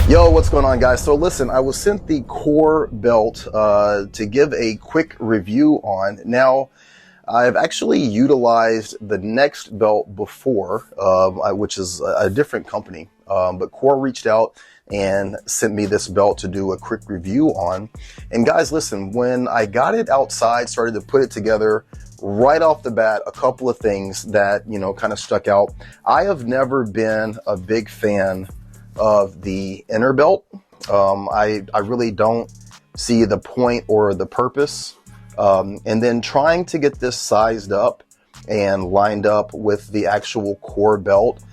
Yo, what's going on, guys? So listen, I was sent the core belt to give a quick review on. Now, I've actually utilized the NEXTBELT before, which is a different company, but Core reached out and sent me this belt to do a quick review on. And guys, listen, when I got it outside, started to put it together, right off the bat, a couple of things that, kind of stuck out. I have never been a big fan of the inner belt. I really don't see the point or the purpose. And then trying to get this sized up and lined up with the actual core belt,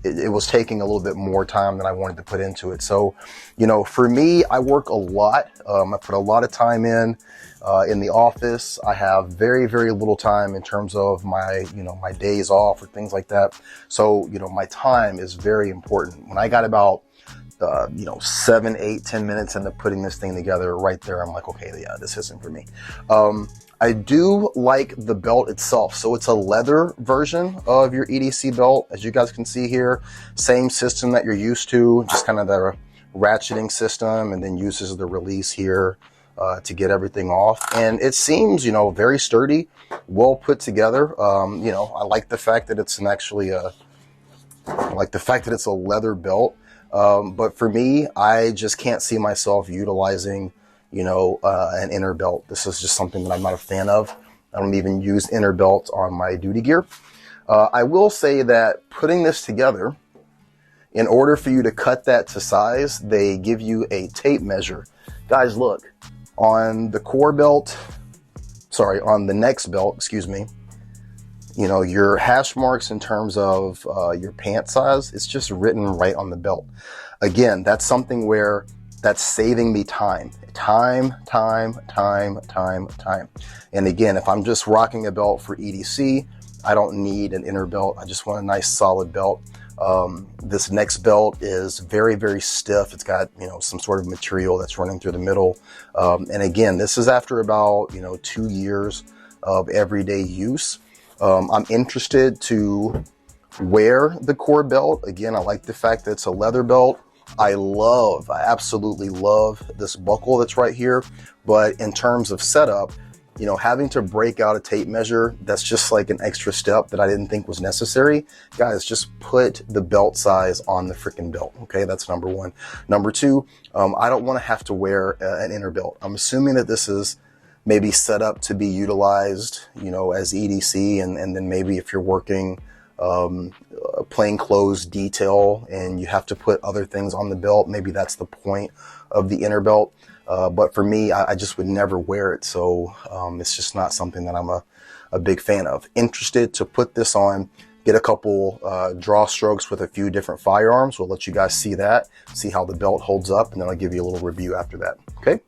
it was taking a little bit more time than I wanted to put into it. So, for me, I work a lot. I put a lot of time in the office. I have very, very little time in terms of my, my days off or things like that. So, my time is very important. When I got about 7, 8, 10 minutes into putting this thing together, right there, I'm like, okay, yeah, this isn't for me. I do like the belt itself. So it's a leather version of your EDC belt. As you guys can see here, same system that you're used to, just kind of the ratcheting system, and then uses the release here to get everything off. And it seems, very sturdy, well put together. I like the fact that it's it's a leather belt. But for me, I just can't see myself utilizing, an inner belt. This is just something that I'm not a fan of. I don't even use inner belts on my duty gear. I will say that putting this together, in order for you to cut that to size, they give you a tape measure. Guys, look, on the core belt, on the NEXTBELT, excuse me, your hash marks in terms of your pant size, it's just written right on the belt. Again, that's something where that's saving me time. And again, if I'm just rocking a belt for EDC, I don't need an inner belt. I just want a nice solid belt. This NEXTBELT is very, very stiff. It's got, some sort of material that's running through the middle. And again, this is after about, 2 years of everyday use. I'm interested to wear the core belt. Again, I like the fact that it's a leather belt. I absolutely love this buckle that's right here. But in terms of setup, having to break out a tape measure, that's just like an extra step that I didn't think was necessary. Guys, just put the belt size on the freaking belt. Okay, that's number one. Number two, I don't want to have to wear an inner belt. I'm assuming that this is maybe set up to be utilized, as EDC, and then maybe if you're working plain clothes detail and you have to put other things on the belt, maybe that's the point of the inner belt. But for me, I just would never wear it. So it's just not something that I'm a big fan of. Interested to put this on, get a couple draw strokes with a few different firearms. We'll let you guys see that, see how the belt holds up, and then I'll give you a little review after that. Okay.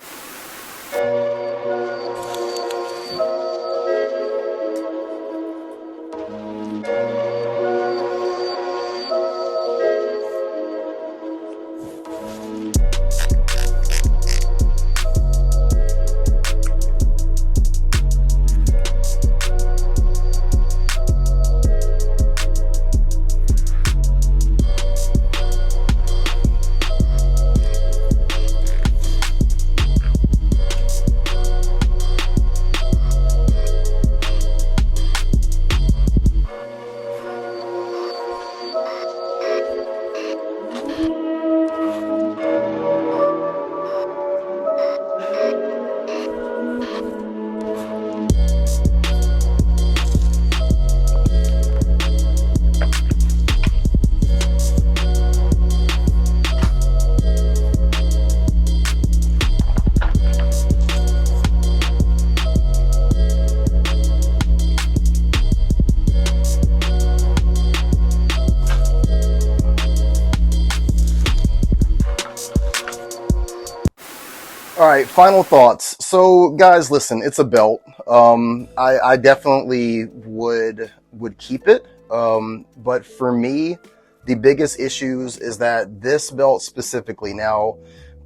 All right, final thoughts. So guys, listen, it's a belt. I definitely would keep it. But for me, the biggest issues is that this belt specifically, now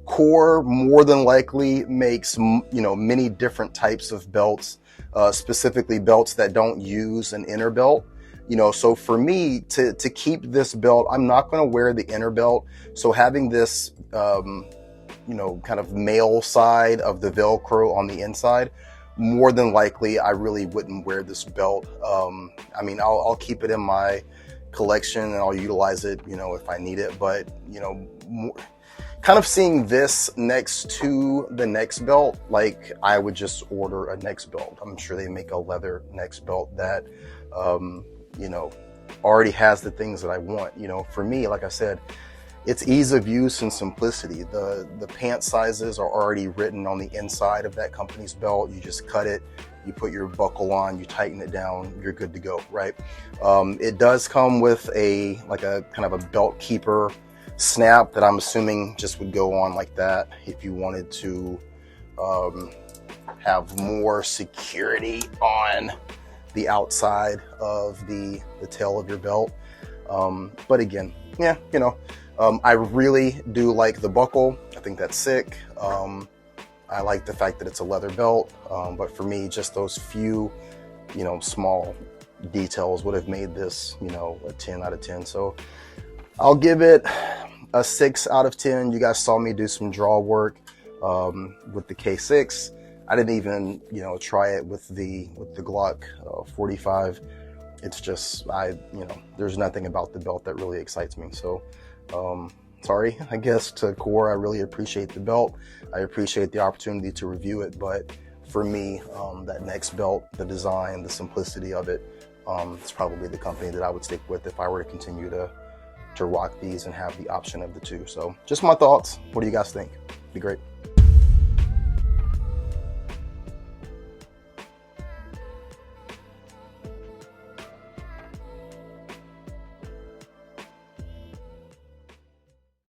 Core more than likely makes, many different types of belts, specifically belts that don't use an inner belt. You know, so for me to keep this belt, I'm not going to wear the inner belt. So having this, you know, kind of male side of the Velcro on the inside, more than likely, I really wouldn't wear this belt. I mean, I'll keep it in my collection and I'll utilize it, you know, if I need it. But, you know, kind of seeing this next to the NEXTBELT, like I would just order a NEXTBELT. I'm sure they make a leather NEXTBELT that, you know, already has the things that I want. You know, for me, like I said, it's ease of use and simplicity. The pant sizes are already written on the inside of that company's belt. You just cut it, you put your buckle on, you tighten it down, you're good to go, right? It does come with a kind of a belt keeper snap that I'm assuming just would go on like that if you wanted to have more security on the outside of the tail of your belt. But again, yeah, you know, I really do like the buckle. I think that's sick. I like the fact that it's a leather belt, but for me, just those few, you know, small details would have made this, you know, a 10 out of 10. So I'll give it a 6 out of 10. You guys saw me do some draw work with the K6. I didn't even, you know, try it with the Glock 45. It's just, you know, there's nothing about the belt that really excites me. So, sorry, I guess to Core, I really appreciate the belt. I appreciate the opportunity to review it. But for me, that NEXTBELT, the design, the simplicity of it, it's probably the company that I would stick with if I were to continue to rock these and have the option of the two. So just my thoughts. What do you guys think? Be great.